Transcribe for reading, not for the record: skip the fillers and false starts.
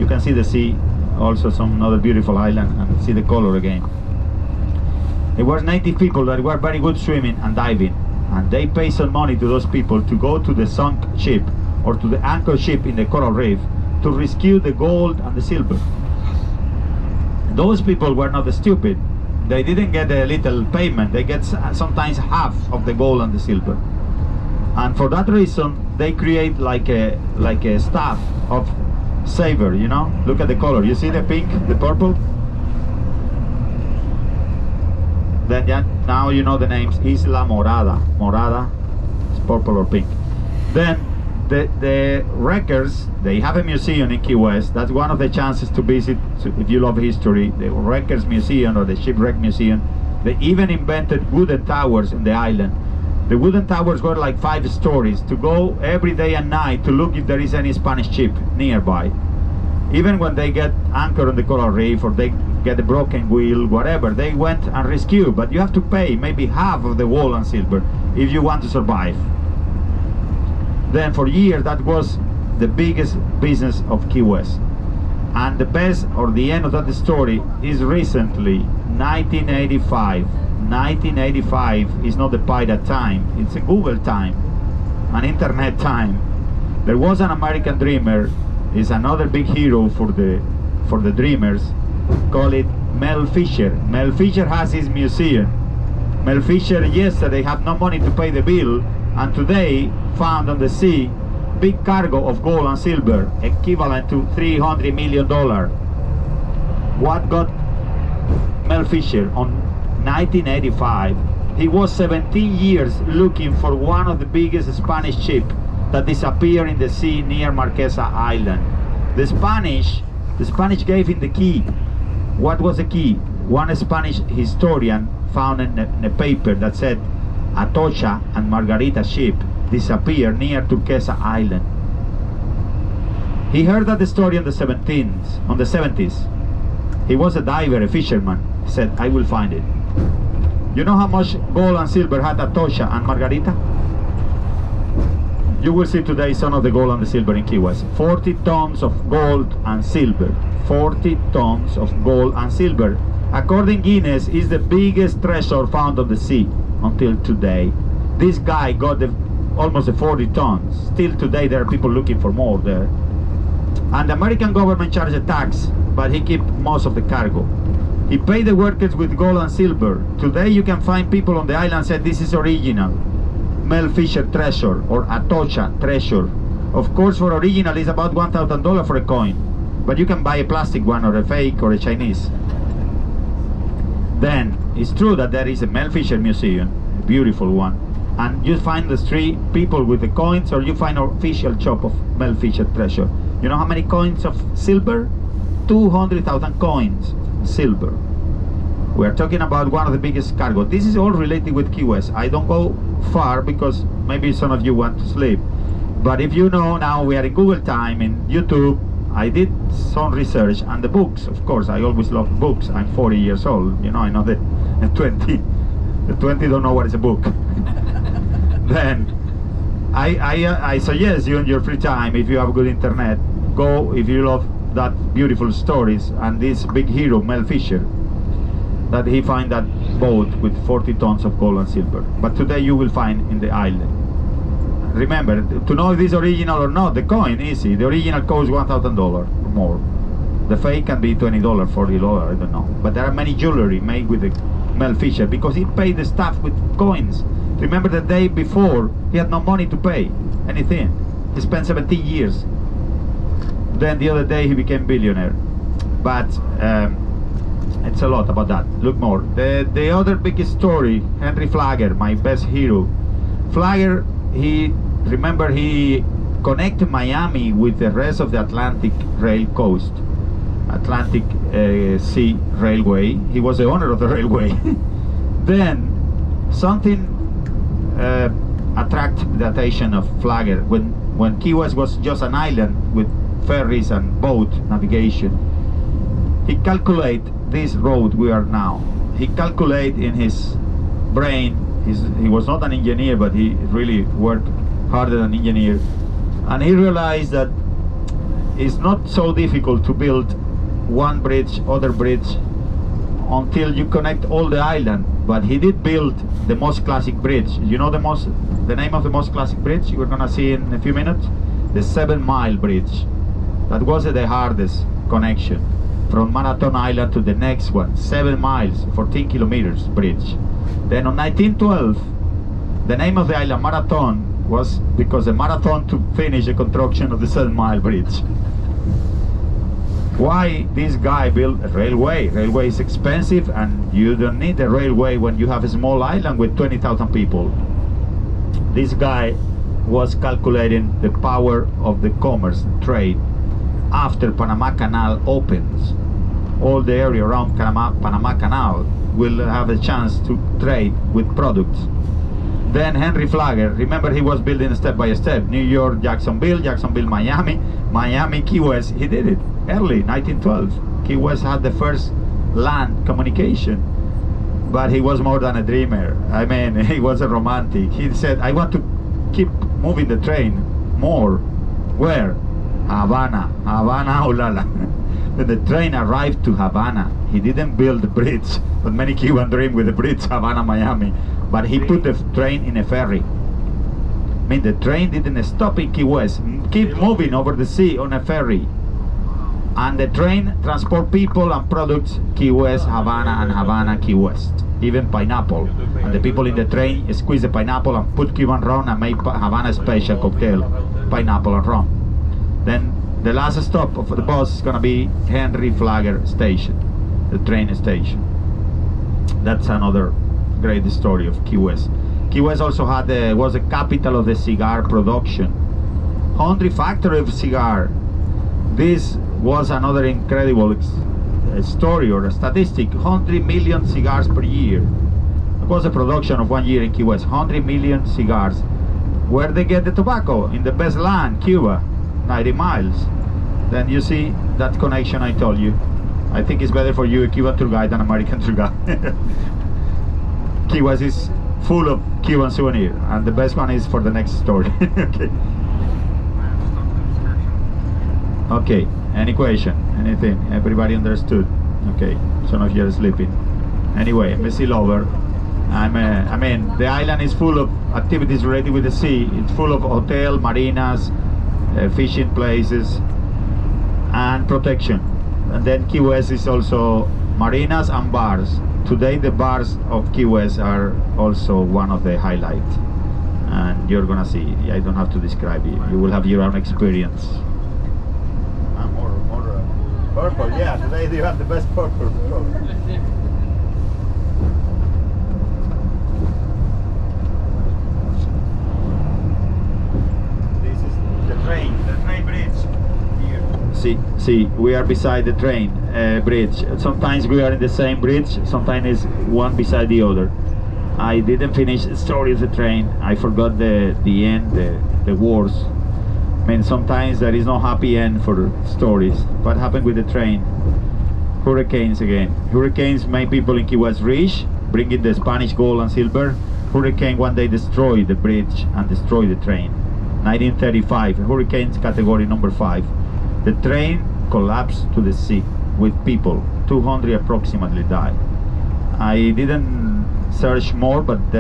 can see the sea, also some other beautiful island, and see the color again. It was native people that were very good swimming and diving, and they pay some money to those people to go to the sunk ship or to the anchor ship in the coral reef to rescue the gold and the silver. Those people were not stupid. They didn't get a little payment. They get sometimes half of the gold and the silver. And for that reason, they create like a staff of saver, you know? Look at the color. You see the pink, the purple? Then yeah, now you know the names. Isla Morada. Morada is purple or pink. Then the wreckers, they have a museum in Key West. That's one of the chances to visit if you love history. The Wreckers Museum or the Shipwreck Museum. They even invented wooden towers in the island. The wooden towers were like 5 stories to go every day and night to look if there is any Spanish ship nearby. Even when they get anchored on the coral reef or they get a broken wheel, whatever, they went and rescue. But you have to pay maybe half of the gold and silver if you want to survive. Then for years that was the biggest business of Key West. And the best, or the end of that story, is recently 1985. 1985 is not the pirate time, it's a Google time, an internet time. There was an American dreamer, is another big hero for the dreamers, call it Mel Fisher. Mel Fisher has his museum. Mel Fisher yesterday had no money to pay the bill, and today found on the sea big cargo of gold and silver equivalent to $300 million. What got Mel Fisher on 1985? He was 17 years looking for one of the biggest Spanish ships that disappeared in the sea near Marquesa Island. The Spanish gave him the key. What was the key? One Spanish historian found in a paper that said Atocha and Margarita ship disappeared near Turquesa Island. He heard that story on the 70s. He was a diver, a fisherman. He said, I will find it. You know how much gold and silver had Atocha and Margarita? You will see today some of the gold and the silver in Key West. 40 tons of gold and silver. 40 tons of gold and silver. According to Guinness, is the biggest treasure found on the sea until today. This guy got almost 40 tons. Still today there are people looking for more there. And the American government charged a tax, but he kept most of the cargo. He paid the workers with gold and silver. Today you can find people on the island say this is original Mel Fisher treasure or Atocha treasure. Of course, for original is about $1,000 for a coin, but you can buy a plastic one or a fake or a Chinese. Then it's true that there is a Mel Fisher museum, a beautiful one, and you find the street people with the coins, or you find an official shop of Mel Fisher treasure. You know how many coins of silver? 200,000 coins silver. We are talking about one of the biggest cargo. This is all related with Key West. I don't go far because maybe some of you want to sleep. But if you know, now we are in Google time, in YouTube. I did some research, and the books, of course, I always love books. I'm 40 years old, you know, I know the 20 don't know what is a book. Then I suggest you in your free time, if you have good internet, go, if you love that beautiful stories, and this big hero, Mel Fisher, that he find that boat with 40 tons of gold and silver. But today you will find in the island. Remember, to know if this is original or not, the coin, easy. The original costs $1,000 or more. The fake can be $20, $40, I don't know. But there are many jewelry made with the Mel Fisher because he paid the staff with coins. Remember the day before, he had no money to pay anything. He spent 17 years. Then the other day he became billionaire. But it's a lot about that. Look more. The other big story, Henry Flagler, my best hero. Flagler, he connected Miami with the rest of the Atlantic Rail Coast, Atlantic Sea Railway. He was the owner of the railway. Then something attracted the attention of Flagler when Key West was just an island with ferries and boat navigation. He calculated this road we are now. He calculated in his brain. He was not an engineer, but he really worked harder than an engineer. And he realized that it's not so difficult to build one bridge, other bridge, until you connect all the island. But he did build the most classic bridge. You know the name of the most classic bridge we're gonna see in a few minutes? The 7 Mile Bridge. That was the hardest connection from Marathon Island to the next one. 7 miles, 14 kilometers bridge. Then on 1912, the name of the island Marathon was because the marathon to finish the construction of the 7 Mile Bridge. Why this guy built a railway? Railway is expensive, and you don't need a railway when you have a small island with 20,000 people. This guy was calculating the power of the commerce, trade. After Panama Canal opens, all the area around Panama Canal will have a chance to trade with products. Then Henry Flagler, remember he was building step by step. New York, Jacksonville, Miami, Miami, Key West. He did it early, 1912. Key West had the first land communication. But he was more than a dreamer. I mean, he was a romantic. He said, I want to keep moving the train more. Where? Havana, Olala. When the train arrived to Havana, he didn't build the bridge, but many Cuban dream with the bridge, Havana, Miami. But he put the train in a ferry. I mean, the train didn't stop in Key West, keep moving over the sea on a ferry. And the train transport people and products, Key West, Havana, and Havana, Key West. Even pineapple. And the people in the train squeeze the pineapple and put Cuban rum and make Havana special cocktail, pineapple and rum. Then the last stop of the bus is gonna be Henry Flagler Station, the train station. That's another great story of Key West. Key West also had was the capital of the cigar production. 100 factory of cigar. This was another incredible story or a statistic. 100 million cigars per year. It was the production of 1 year in Key West. 100 million cigars. Where they get the tobacco? In the best land, Cuba, 90 miles. Then you see that connection I told you. I think it's better for you a Cuban tour guide than American tour guide. Key West is full of Cuban souvenir, and the best one is for the next story. Okay. Okay, any question, anything, everybody understood? Okay, some of you are sleeping. Anyway, I'm a sea lover. I mean, the island is full of activities related with the sea. It's full of hotel, marinas, fishing places, and protection. And then Key West is also marinas and bars. Today the bars of Key West are also one of the highlights. And you're gonna see, I don't have to describe it. You will have your own experience. More purple, yeah, today you have the best purple. This is the train bridge here. See, we are beside the train bridge. Sometimes we are in the same bridge, sometimes it's one beside the other. I didn't finish the story of the train. I forgot the end, the wars. I mean, sometimes there is no happy end for stories. What happened with the train? Hurricanes again. Hurricanes made people in Key West rich, bringing the Spanish gold and silver. Hurricane one day destroyed the bridge and destroyed the train. 1935, hurricanes category number 5. The train collapsed to the sea with people. 200 approximately died. I didn't search more, but